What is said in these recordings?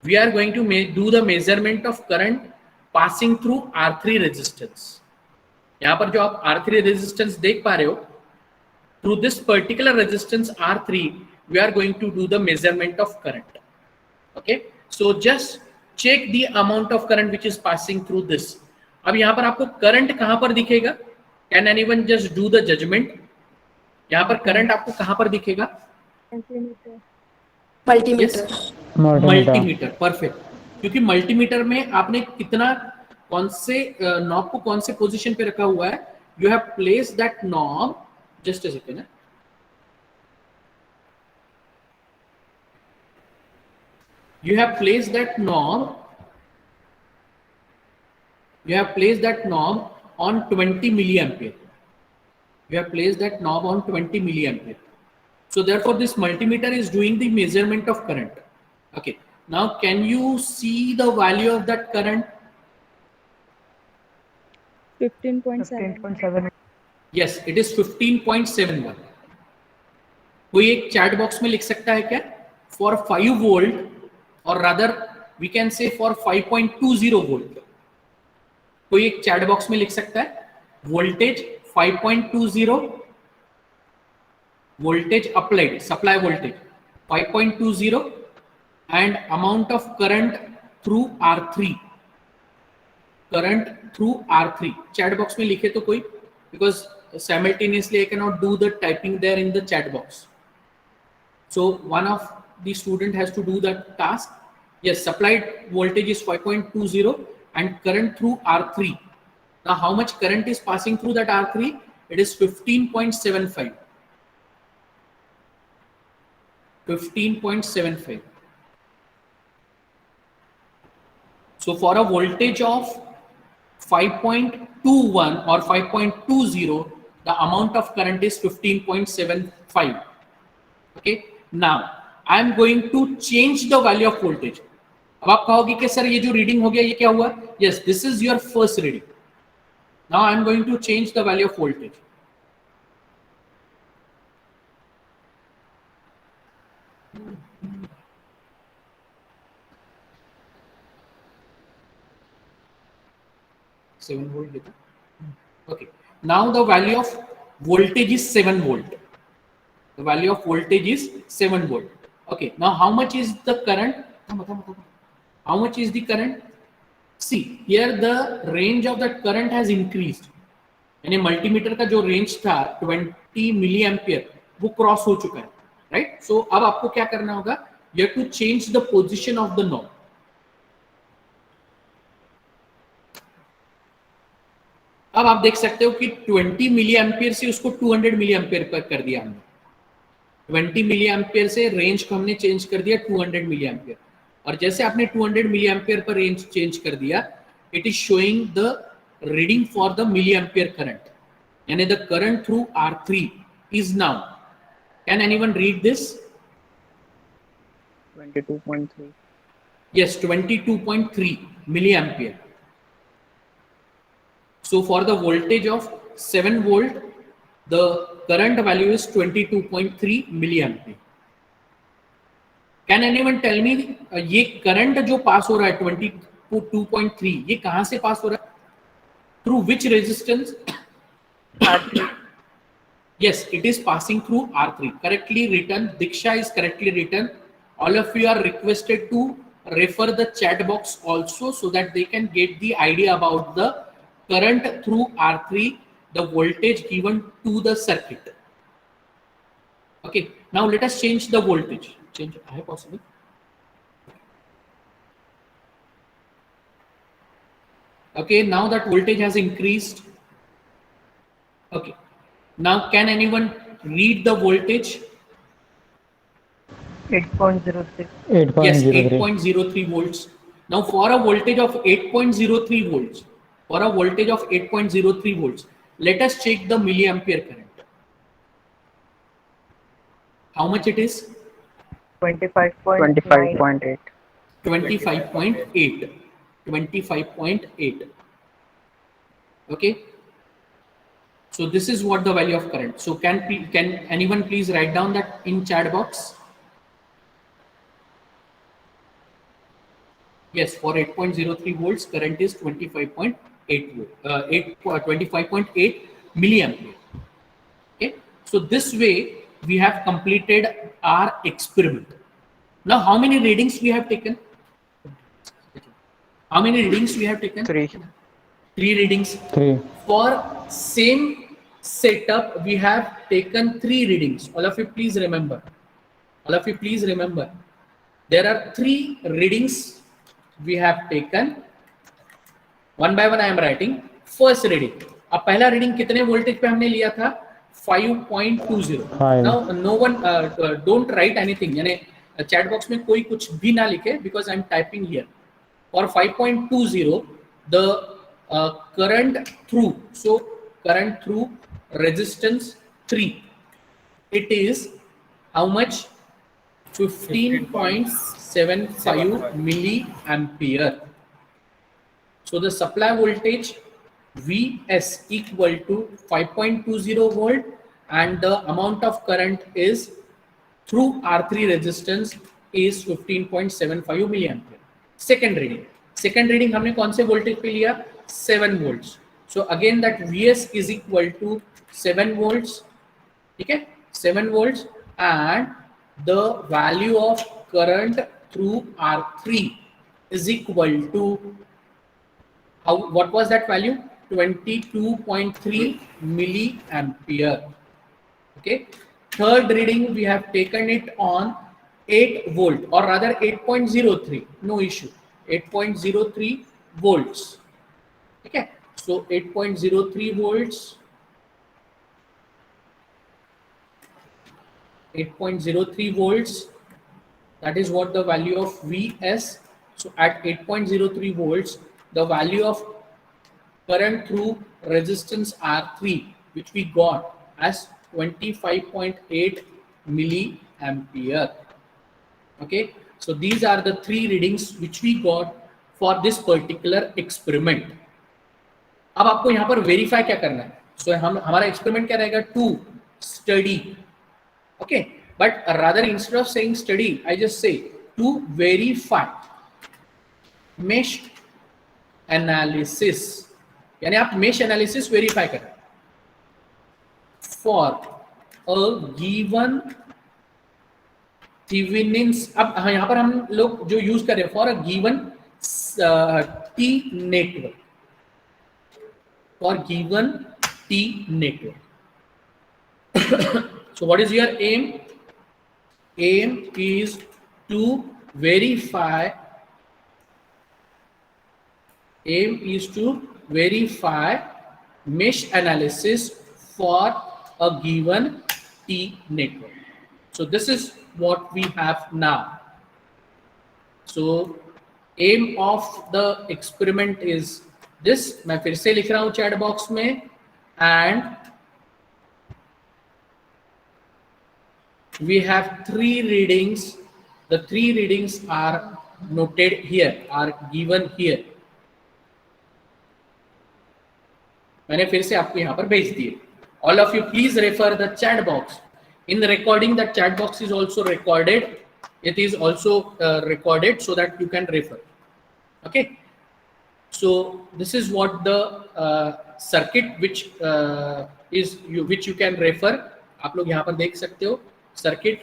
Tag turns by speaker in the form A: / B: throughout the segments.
A: we are going to do the measurement of current passing through R3 resistance. यहाँ पर जो आप R3 resistance देख पा रहे हो, through this particular resistance R3, we are going to do the measurement of current. Okay, so just check the amount of current which is passing through this. अब यहाँ पर आपको करंट कहाँ पर दिखेगा? Can anyone just do the judgment? यहाँ पर current आपको कहाँ पर दिखेगा? मल्टीमीटर. परफेक्ट. क्योंकि मल्टीमीटर में आपने कितना, कौन से नॉब को कौन से पोजीशन पे रखा हुआ है? You have place that knob, just a second, you have placed that knob on 20 milliampere. You have placed that knob on 20 milliampere. So therefore this multimeter is doing the measurement of current. Okay, now can you see the value of that current?
B: 15.7.
A: Yes, it is 15.71. कोई एक chat box में लिख सकता है क्या? For 5 volt, or rather we can say for 5.20 volt. कोई एक chat box में लिख सकता है voltage 5.20, voltage applied, supply voltage 5.20, and amount of current through R3. Current through R3. Chat box में लिखे तो कोई, because simultaneously I cannot do the typing there in the chat box. So one of the student has to do that task. Yes, supplied voltage is 5.20 and current through R3. Now how much current is passing through that R3? It is 15.75. 15.75. So for a voltage of 5.21 or 5.20, the amount of current is 15.75. Okay, now I am going to change the value of voltage. अब आप कहोगे कि sir ये जो reading हो गया ये क्या हुआ? Yes, this is your first reading. Now I am going to change the value of voltage. Seven volt. Okay. Now the value of voltage is 7 volt. The value of voltage is 7 volt. Okay. Now how much is the current? How much is the current? See, here the range of that current has increased. यानी multimeter का जो range था 20 milli ampere वो cross हो चुका है, right? सो अब आपको क्या करना होगा? You have to change the position of the knob. अब आप देख सकते हो कि 20 मिली एम्पियर से उसको 200 मिली एम्पियर पर कर दिया हमने. 20 मिली एम्पियर से रेंज को हमने चेंज कर दिया 200 मिली एम्पियर. और जैसे आपने 200 मिली एम्पियर पर रेंज चेंज कर दिया, it is showing the reading for the milliampere current, यानी the current through R3 is now, can anyone read this?
B: 22.3.
A: Yes, 22.3 milliampere. So for the voltage of 7 volt, the current value is 22.3 milliampere. Can anyone tell me ये current जो पास हो रहा है 22.3, ये कहां से पास हो रहा है? Through which resistance?
B: R3.
A: Yes, it is passing through R3. Correctly written. Diksha is correctly written. All of you are requested to refer the chat box also so that they can get the idea about the current through R3, the voltage given to the circuit. Okay, now let us change the voltage. Change, is possible? Okay, now that voltage has increased. Okay, now can anyone read the voltage?
B: 8.03.
A: Yes, 8.03 volts. Now for a voltage of 8.03 volts, let us check the milliampere current. How much it is?
B: 25.8.
A: 25.8. 25.8. Okay. So this is what the value of current. So can anyone please write down that in chat box? Yes, for 8.03 volts, current is 25.8 volt, 25.8 milliampere. Okay, so this way we have completed our experiment. Now, how many readings we have taken? How many readings we have taken?
B: 3.
A: 3 readings.
C: 3.
A: For same setup, we have taken 3 readings. All of you, please remember. All of you, please remember. There are 3 readings we have taken. One by one I am writing. First reading. अब पहला reading कितने voltage पे हमने लिया था? 5.20. Now no one don't write anything. यानी chat box में कोई कुछ भी ना लिखे because I am typing here. For 5.20, the current through, so current through resistance 3, it is how much? 15.75 milliampere. So the supply voltage Vs equal to 5.20 volt and the amount of current is through R3 resistance is 15.75 milliampere. Second reading हमने कौन से voltage पे लिया? 7 volts. So again that Vs is equal to 7 volts. ठीक है, 7 volts, and the value of current through R3 is equal to what was that value? 22.3 milliampere. Okay. Third reading we have taken it on 8 volt, or rather 8.03. No issue. 8.03 volts. Okay. So 8.03 volts. 8.03 volts. That is what the value of Vs. So at 8.03 volts, the value of current through resistance R3, which we got as 25.8 milliampere. Okay, so these are the 3 readings which we got for this particular experiment. अब आपको यहाँ पर verify क्या करना है? So हमारा experiment क्या रहेगा? To study. Okay, but rather instead of saying study, I just say to verify mesh analysis. यानी आप mesh analysis verify करें for a given Thevenin's. अब यहाँ पर हम लोग जो यूज कर रहे हैं for a given T network, for given T network. So what is your aim? Aim is to verify. Aim is to verify mesh analysis for a given T network. So this is what we have now. So aim of the experiment is this. मैं फिर से लिख रहा हूँ chat box में, and we have 3 readings. The 3 readings are noted here, are given here. मैंने फिर से आपको यहाँ पर भेज दिए. All of you please refer the chat box. In the recording, that chat box is also recorded. It is also recorded so that you can refer. Okay. So this is what the circuit which which you can refer. आप लोग यहाँ पर देख सकते हो circuit.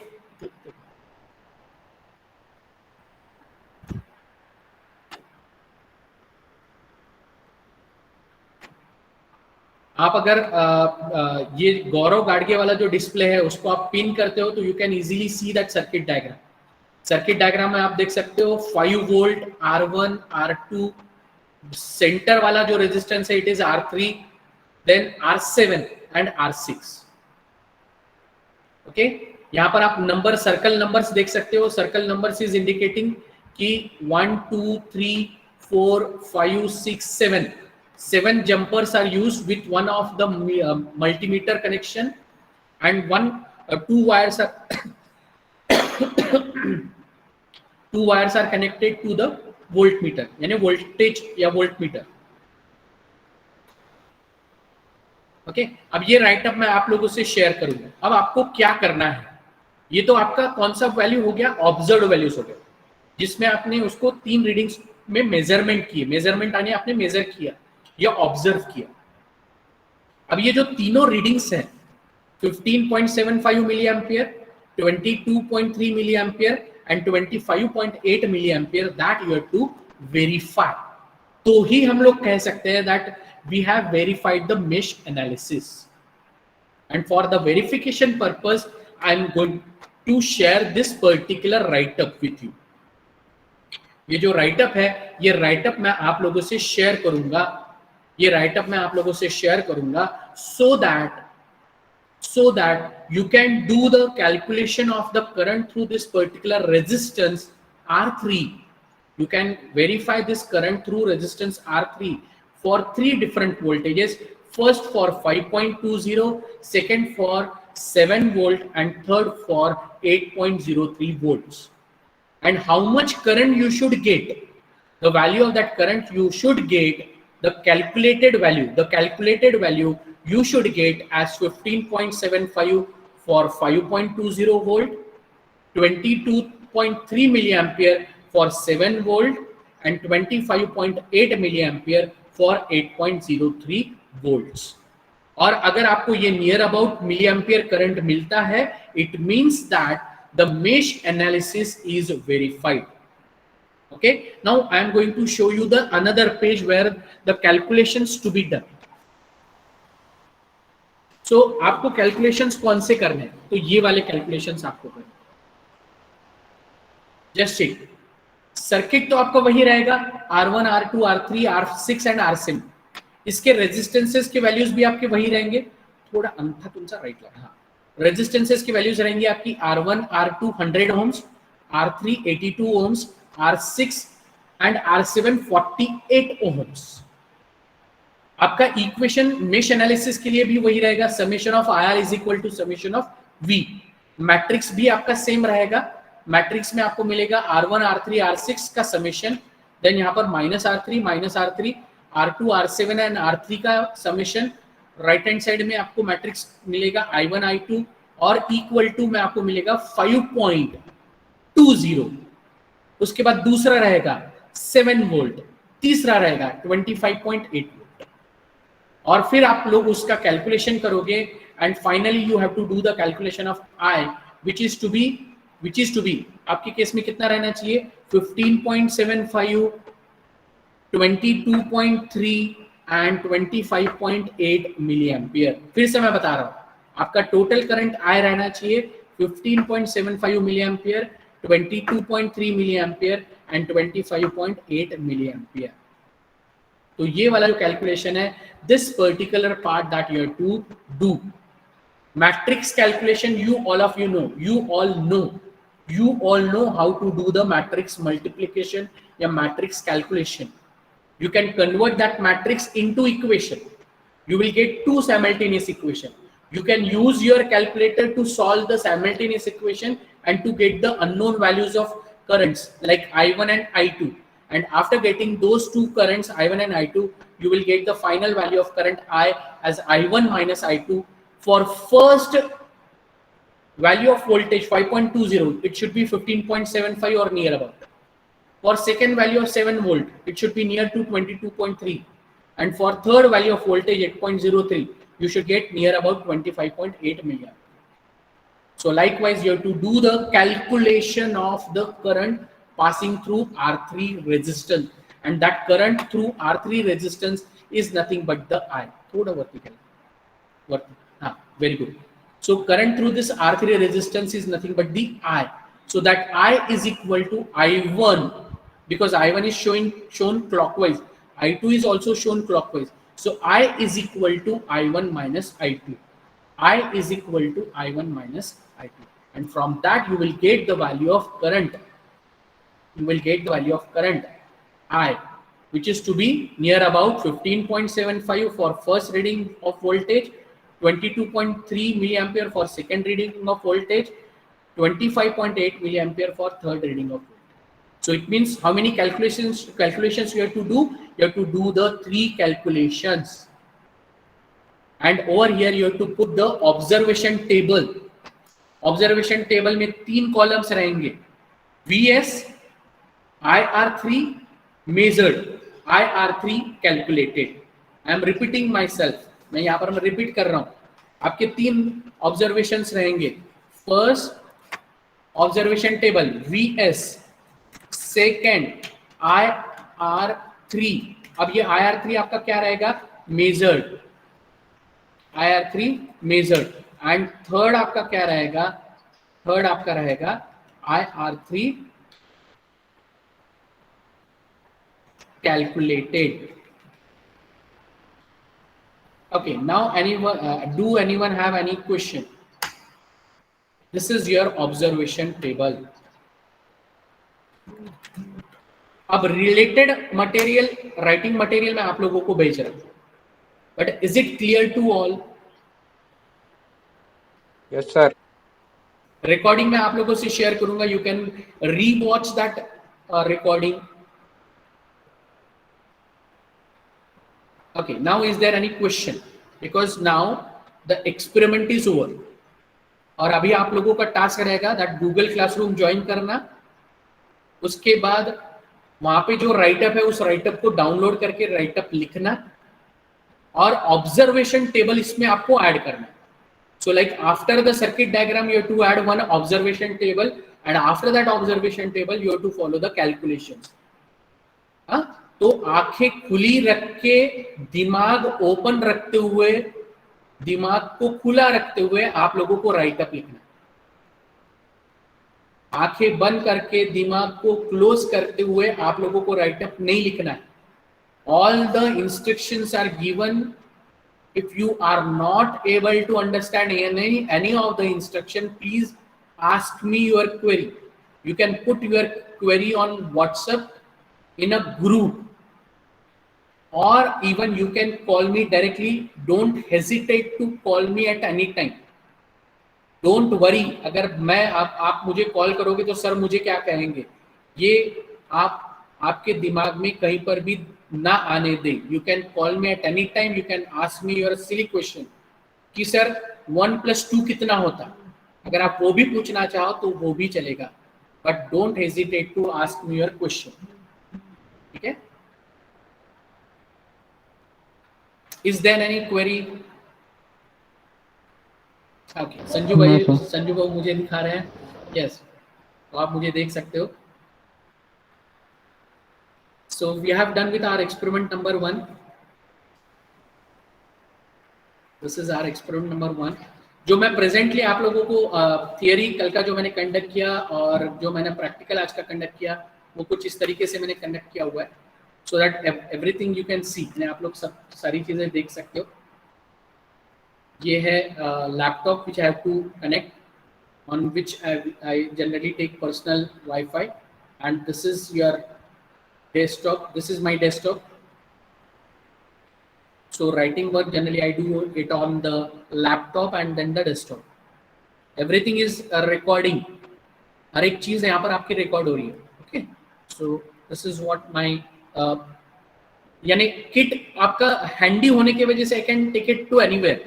A: आप अगर ये गौरव गाड़गे वाला जो डिस्प्ले है उसको आप पिन करते हो तो you can easily see that circuit diagram. Circuit diagram में आप देख सकते हो 5 वोल्ट R1 R2, सेंटर वाला जो रेजिस्टेंस है it is R3, then R7 and R6. Okay, यहाँ पर आप नंबर सर्कल नंबर्स देख सकते हो. सर्कल नंबर्स इज इंडिकेटिंग कि 1 2 3 4 5 6 7 jumpers are used with one of the multimeter connection, and 2 wires are 2 wires are connected to the voltmeter, यानी voltage या voltmeter. Okay, अब ये राइटअप मैं आप लोगों से शेयर करूंगा. अब आपको क्या करना है? ये तो आपका कौन सा वैल्यू हो गया? ऑब्जर्व्ड वैल्यूज हो गया, जिसमें आपने उसको 3 रीडिंग्स में मेजरमेंट किए, मेजरमेंट यानी आपने मेजर किया या ऑब्जर्व किया। अब ये जो तीनों रीडिंग्स हैं 15.75 milliampere, 22.3 milliampere and 25.8 milliampere, that you have to verify. तो ही हम लोग कह सकते हैं that we have verified the mesh analysis. And for the verification purpose, I am going to share this particular write-up with you. ये जो write-up है, ये write-up मैं आप लोगों से share करूंगा, ये write-up मैं आप लोगों से share करूंगा, so that you can do the calculation of the current through this particular resistance R3. You can verify this current through resistance R3 for 3 different voltages. First for 5.20, second for 7 volt, and third for 8.03 volts. And how much current you should get, the value of that current you should get, the calculated value you should get as 15.75 for 5.20 volt, 22.3 milliampere for 7 volt, and 25.8 milliampere for 8.03 volts. और अगर आपको ये near about milliampere current मिलता है, it means that the mesh analysis is verified. Okay, now I am going to show you the another page where the calculations to be done. So आपको calculations कौन से करने हैं, तो ये वाले कैलकुलेशंस आपको करने। जस्ट चेक, सर्किट तो आपका वही रहेगा R1, R2, R3, R6 and R7। इसके रेजिस्टेंसेस के वैल्यूज भी आपके वही रहेंगे, थोड़ा अंथा तुमचा राइट लगा। हाँ, रेजिस्टेंसेस की वैल्यूज रहेंगी आपकी R1, R2 100 ohms, R3 82 ohms, R6 and R7 48 ohms। आपका इक्वेशन मेश एनालिसिस के लिए भी वही रहेगा, summation of IR is equal to summation of V। Matrix भी आपका सेम रहेगा, मैट्रिक्स में आपको मिलेगा R1, R3, R6 का समेशन, देन यहाँ पर -R3, R2, R7 and R3 का समेशन। राइट हैंड साइड में आपको मैट्रिक्स मिलेगा I1, I2 और इक्वल टू में आपको मिलेगा 5.20। उसके बाद दूसरा रहेगा 7 वोल्ट, तीसरा रहेगा 25.8 वोल्ट, और फिर आप लोग उसका कैलकुलेशन करोगे and finally you have to do the calculation of I which is to be आपके केस में कितना रहना चाहिए, 15.75, 22.3 एंड 25.8 मिली एम्पियर। फिर से मैं बता रहा हूं, आपका टोटल करंट I रहना चाहिए 15.75 milliampere, 22.3 milliampere and 25.8 milliampere. तो ये वाला जो कैलकुलेशन है, this particular part that you have to do matrix calculation, you all know how to do the matrix multiplication या matrix calculation. You can convert that matrix into equation. You will get two simultaneous equation. You can use your calculator to solve the simultaneous equation and to get the unknown values of currents like I1 and I2. And after getting those two currents I1 and I2, you will get the final value of current I as I1 minus I2. For first value of voltage 5.20, it should be 15.75 or near about. For second value of 7 volt, it should be near to 22.3. And for third value of voltage 8.03, you should get near about 25.8 milliamp. So likewise, you have to do the calculation of the current passing through R3 resistance, and that current through R3 resistance is nothing but the I. Thoda vertical. Very good. So current through this R3 resistance is nothing but the I. So that I is equal to I1, because I1 is shown clockwise. I2 is also shown clockwise. So I is equal to I1 minus I2. I is equal to I1 minus I2. And from that you will get the value of current. You will get the value of current I, which is to be near about 15.75 for first reading of voltage, 22.3 milliampere for second reading of voltage, 25.8 milliampere for third reading of voltage. So it means how many calculations you have to do? You have to do the 3 calculations. And over here you have to put the observation table. Observation table में 3 columns रहेंगे, VS, IR3, measured, IR3 calculated. I am repeating myself. मैं यहाँ पर मैं repeat कर रहा हूँ. आपके 3 ऑब्जर्वेशंस रहेंगे. First observation table VS, second IR3. अब ये IR3 आपका क्या रहेगा? Measured. IR3 measured. And third आपका क्या रहेगा? थर्ड आपका रहेगा IR3 calculated. Okay, now do anyone have any question? This is your observation table. अब रिलेटेड मटेरियल, राइटिंग मटेरियल मैं आप लोगों को भेज रहा हूं, but is it clear to all?
C: Yes sir.
A: Recording मैं आप लोगों से शेयर करूंगा. You can rewatch that recording. Okay, now is there any question? Because now the experiment is over. और अभी आप लोगों का टास्क रहेगा दैट गूगल क्लासरूम ज्वाइन करना. उसके बाद वहां पे जो राइटअप है उस राइटअप को डाउनलोड करके राइटअप लिखना और ऑब्जर्वेशन टेबल इसमें आपको ऐड करना. So like after the circuit diagram you have to add one observation table and after that observation table you have to follow the calculations. तो आंखें खुली रख के, दिमाग ओपन रखते हुए, दिमाग को खुला रखते हुए आप लोगों को राइटअप लिखना. आंखें बंद करके दिमाग को क्लोज करते हुए आप लोगों को राइटअप नहीं लिखना है. All the instructions are given. If you are not able to understand any of the instruction, please ask me your query. You can put your query on WhatsApp in a group, or even you can call me directly. Don't hesitate to call me at any time. Don't worry. अगर मैं आप मुझे call करोगे तो sir मुझे क्या कहेंगे, ये आपके दिमाग में कहीं पर भी ना आने दे. You can call me at any time. You can ask me your silly question कि सर 1 + 2 कितना होता. अगर आप वो भी पूछना चाहो तो वो भी चलेगा, but don't hesitate to ask me your question. ठीक है? Is there any query? Okay, Sanju भाई मुझे दिखा रहे हैं. Yes, तो आप मुझे देख सकते हो. So we have done with our experiment number 1. This is our experiment number 1. जो मैं प्रेजेंटली आप लोगों को थियरी कल का जो मैंने कंडक्ट किया और जो मैंने प्रैक्टिकल आज का कंडक्ट किया वो कुछ इस तरीके से मैंने कंडक्ट किया हुआ है. So that everything you can see. आप लोग सब सारी चीजें देख सकते हो. ये है laptop which I have to connect, on which I generally take personal WiFi, and this is your desktop. This is my desktop. So writing work generally I do it on the laptop and then the desktop. Everything is a recording. हर एक चीज यहाँ पर आपकी record हो रही है. Okay. So this is what my यानी kit आपका हैंडी होने की वजह से I can take it to anywhere.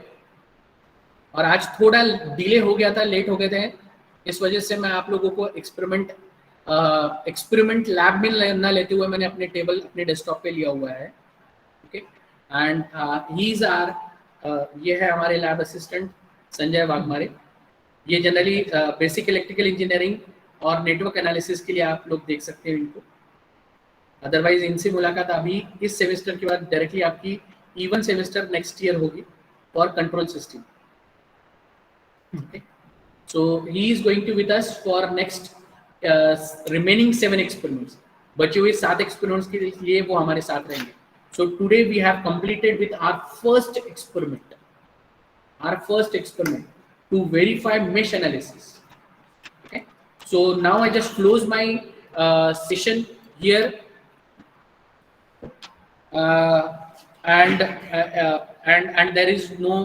A: और आज थोड़ा डिले हो गया था, लेट हो गए थे, इस वजह से मैं आप लोगों को एक्सपेरिमेंट लैब में ना लेते हुए मैंने अपने टेबल अपने डेस्कटॉप पे लिया हुआ है. ओके. एंड हीज आर ये है हमारे लैब असिस्टेंट संजय वाघमारे. ये जनरली बेसिक इलेक्ट्रिकल इंजीनियरिंग और नेटवर्क एनालिसिस के लिए आप लोग देख सकते हो इनको. अदरवाइज इनसे मुलाकात अभी इस सेमेस्टर के बाद डायरेक्टली आपकी इवन सेमेस्टर नेक्स्ट ईयर होगी for control system. So he is going to with us for next remaining 7 experiments. बचे हुए 7 experiments के लिए वो हमारे साथ रहेंगे. So today we have completed with our first experiment. Our first experiment to verify mesh analysis. Okay. So now I just close my session here, and there is no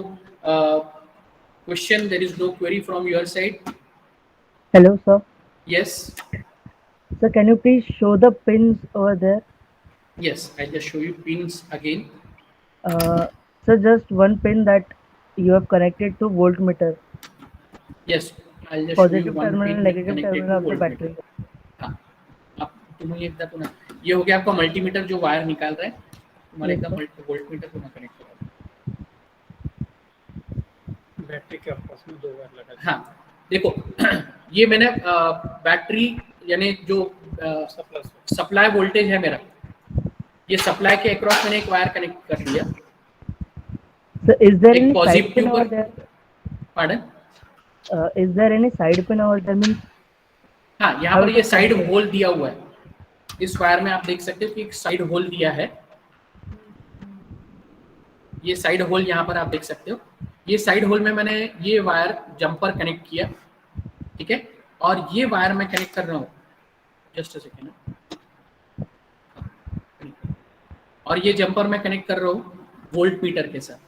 A: question. There is no query from your side.
B: Hello, sir.
A: Yes.
B: Sir, can you please show the pins over there?
A: Yes, I'll just show you pins again.
B: Sir, just one pin that you have connected to voltmeter.
A: Yes, I'll just show you
B: Positive
A: one
B: terminal,
A: pin
B: negative
A: connected
B: terminal
A: to
B: of the
A: voltmeter.
B: battery.
A: हाँ, अब तुम्हें एकदा पुन्हा ये हो गया आपका multimeter जो वायर निकाल रहा है, हमारे एकदम वोल्टमीटर को मैं कनेक्ट करा दूं।
C: बैटरी के आपस में 2 वायर लगा।
A: हाँ देखो ये मैंने बैटरी यानी जो सप्लाई वोल्टेज है मेरा, ये सप्लाई के अक्रॉस मैंने एक वायर कनेक्ट कर दिया।
B: So is there
A: एक
B: any side
A: positive
B: pin over
A: पर,
B: there?
A: Pardon,
B: Is there any side pin over there? Means
A: हाँ यहाँ पर ये साइड होल दिया हुआ है, इस वायर में आप देख सकते हो कि एक साइड होल दिया है, ये साइड होल यहाँ पर आप देख सकते हो। ये साइड होल में मैंने ये वायर जंपर कनेक्ट किया, ठीक है, और ये वायर मैं कनेक्ट कर रहा हूँ, जस्ट अ सेकेंड, और ये जंपर मैं कनेक्ट कर रहा हूँ वोल्ट मीटर के साथ।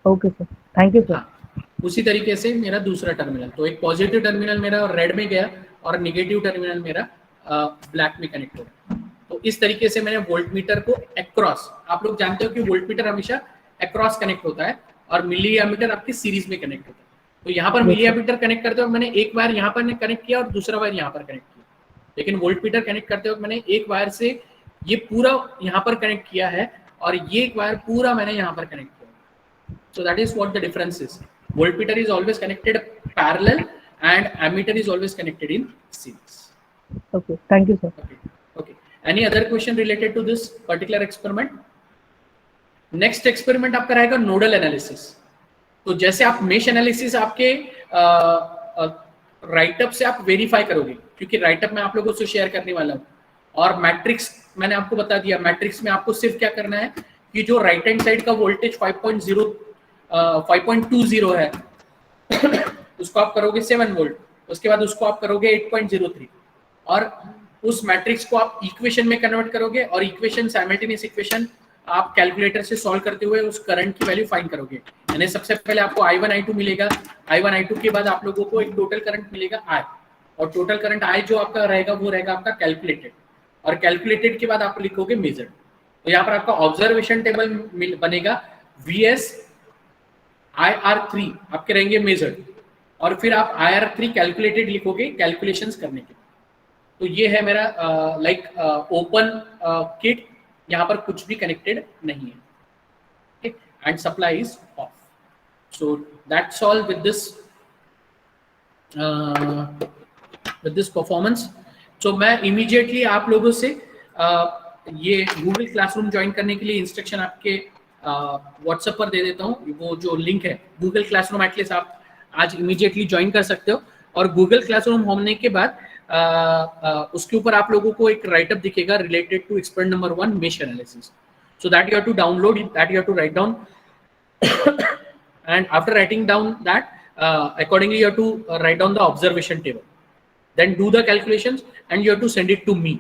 B: okay sir, thank you sir.
A: हाँ, उसी तरीके से मेरा दूसरा टर्मिनल, तो एक पॉजिटिव टर्मिनल मेरा रेड में गया और नेगेटिव टर्मिनल मेरा ब्लैक में कनेक्ट हो गया। तो इस तरीके से मैंने वोल्ट मीटर को अक्रॉस, आप लोग जानते हो कि वोल्ट मीटर हमेशा अक्रॉस कनेक्ट होता है और मिली एमीटर आपके सीरीज में कनेक्ट होता है। तो यहाँ पर मिली एमीटर कनेक्ट करते वक्त मैंने एक वायर यहाँ पर कनेक्ट किया और दूसरा वायर यहाँ पर कनेक्ट किया, लेकिन वोल्ट मीटर कनेक्ट करते वक्त मैंने एक वायर से ये पूरा यहाँ पर कनेक्ट किया है और ये एक वायर पूरा मैंने यहाँ पर कनेक्ट किया। So that is what the difference is. Voltmeter is always connected parallel and ammeter is always connected in series.
B: Okay, thank you sir.
A: Okay. Any other question related to this particular experiment? Next experiment आपका रहेगा nodal analysis. तो जैसे आप mesh analysis आपके write up से आप verify करोगे, क्योंकि राइटअप में आप लोगों से शेयर करने वाला हूँ, और मैट्रिक्स मैंने आपको बता दिया, मैट्रिक्स में आपको सिर्फ क्या करना है कि जो राइट हैंड साइड का वोल्टेज 5.20 है उसको आप करोगे 7 वोल्ट, उसके बाद उसको आप करोगे 8.03 और उस मैट्रिक्स को आप इक्वेशन में कन्वर्ट करोगे और इक्वेशन साइमल्टेनियस इक्वेशन आप कैलकुलेटर से सॉल्व करते हुए उस करंट की वैल्यू फाइंड करोगे। यानी सबसे पहले आपको I1 I2 मिलेगा, I1 I2 के बाद आप लोगों को एक टोटल करंट मिलेगा I, और टोटल करंट I जो आपका रहेगा वो रहेगा आपका कैलकुलेटेड, और कैलकुलेटेड के बाद आप लिखोगे मेजर्ड। तो यहाँ पर आपका ऑब्जर्वेशन टेबल बनेगा, VS IR3 आपके रहेंगे मेजर्ड, और फिर आप IR3 कैलकुलेटेड लिखोगे कैलकुलेशंस करने के। तो ये है मेरा लाइक ओपन किट, यहाँ पर कुछ भी कनेक्टेड नहीं है, ठीक, and supply is off. So that's all with this performance. So मैं इमीडिएटली आप लोगों से ये गूगल क्लासरूम ज्वाइन करने के लिए इंस्ट्रक्शन आपके व्हाट्सएप पर दे देता हूँ। वो जो लिंक है गूगल क्लासरूम एटलीस्ट आप आज इमीडिएटली ज्वाइन कर सकते हो, और गूगल क्लासरूम होने के बाद उसके ऊपर आप लोगों को एक राइटअप दिखेगा related to experiment number 1 mesh analysis. So that you have to download it, that you have to write down, and after writing down that accordingly you have to write down the observation table, then do the calculations and you have to send it to me.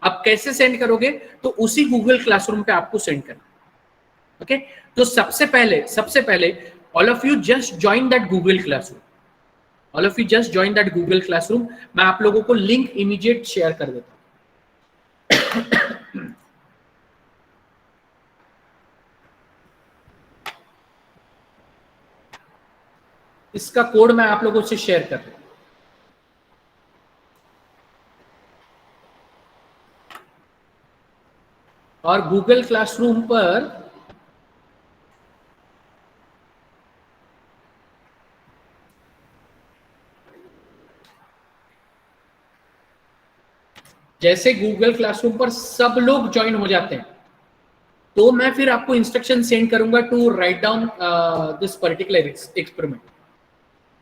A: आप कैसे send करोगे? तो उसी Google classroom पे आपको send करना, okay? तो सबसे पहले all of you just join that Google classroom, all of you just join that Google classroom. मैं आप लोगों को लिंक इमीडिएट शेयर कर देता हूं। इसका कोड मैं आप लोगों से शेयर कर रहा हूं। और गूगल क्लासरूम पर जैसे गूगल क्लासरूम पर सब लोग ज्वाइन हो जाते हैं तो मैं फिर आपको इंस्ट्रक्शन सेंड करूंगा to write down this particular experiment,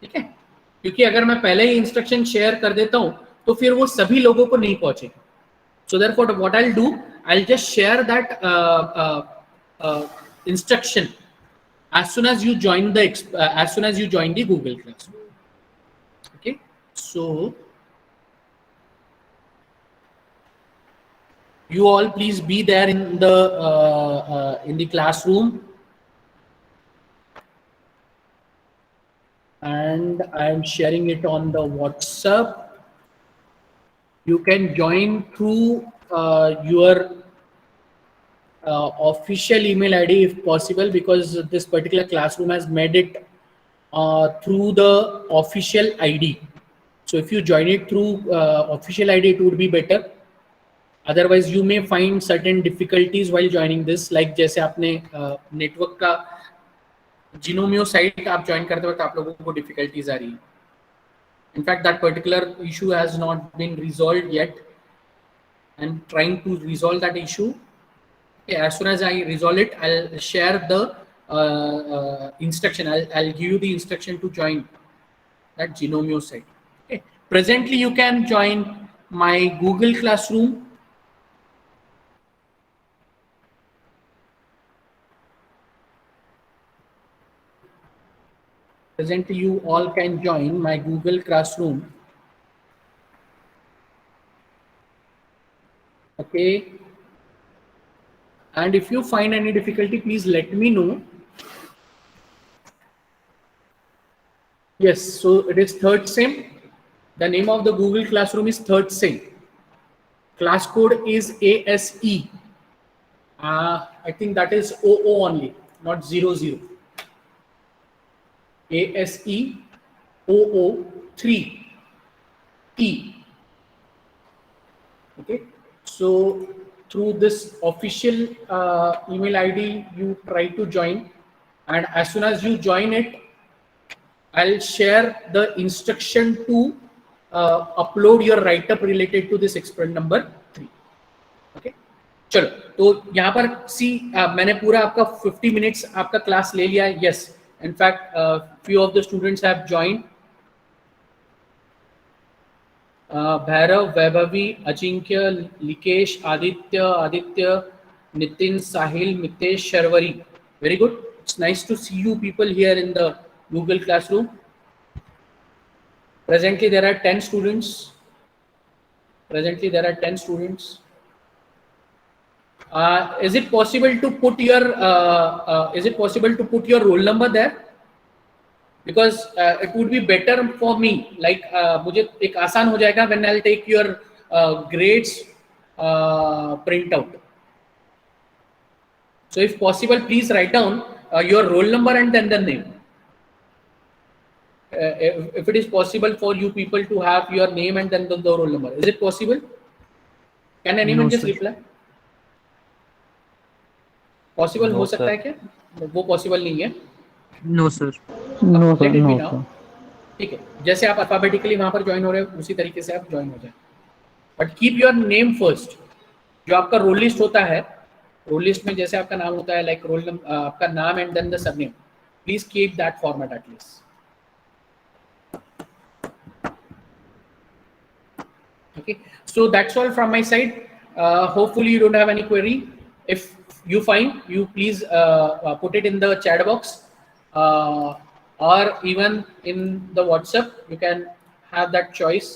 A: ठीक है? क्योंकि अगर मैं पहले ही इंस्ट्रक्शन शेयर कर देता हूं तो फिर वो सभी लोगों को नहीं पहुंचेगा। So therefore what I will do, I will just share that instruction as soon as you join the Google Classroom. Okay, so you all please be there in the classroom, and I am sharing it on the WhatsApp. You can join through your official email ID if possible, because this particular classroom has made it through the official ID. So if you join it through official ID, it would be better. Otherwise you may find certain difficulties while joining this, like जैसे आपने network का Genomio site आप join करते वक्त आप लोगों को difficulties आ रही है. In fact, that particular issue has not been resolved yet, and trying to resolve that issue. Okay, as soon as I resolve it, I'll share the instruction. I'll give you the instruction to join that Genomio site. Okay. Presently, you can join my Google Classroom. Presently, you all can join my Google Classroom. Okay. And if you find any difficulty, please let me know. Yes, so it is third sem. The name of the Google Classroom is third sem. Class code is ASE. I think that is 00 only, not 00. ASE 003 E. Okay, so through this official email ID, you try to join, and as soon as you join it, I'll share the instruction to upload your write-up related to this experiment number 3. Okay, चलो तो यहाँ पर सी मैंने पूरा आपका 50 minutes आपका class ले लिया है. Yes, in fact, few of the students have joined. Bhairav, Vaibhavi, Ajinkya, Likesh, Aditya, Nitin, Sahil, Mitesh, Sharwari. Very good. It's nice to see you people here in the Google Classroom. Presently, there are 10 students. Is it possible to put your roll number there? Because it would be better for me, like मुझे एक आसान हो जाएगा when I'll take your grades print out. So if possible, please write down your roll number and then the name. If it is possible for you people to have your name and then the roll number, is it possible? Can anyone just reply? Possible हो सकता है क्या? वो possible नहीं है.
D: No sir.
B: No, sir.
A: Let it be
B: No,
A: now.
B: sir.
A: ठीक है, जैसे आप अल्फाबेटिकली वहां पर ज्वाइन हो रहे हो उसी तरीके से आप ज्वाइन हो जाए, but keep your name first. जो आपका रोल लिस्ट होता है, रोल लिस्ट में जैसे आपका नाम होता है, लाइक रोल आपका नाम and then the surname, please keep that format at least. Okay, so that's all from my side. Hopefully you don't have any query. If you find, you please put it in the chat box, or even in the WhatsApp. You can have that choice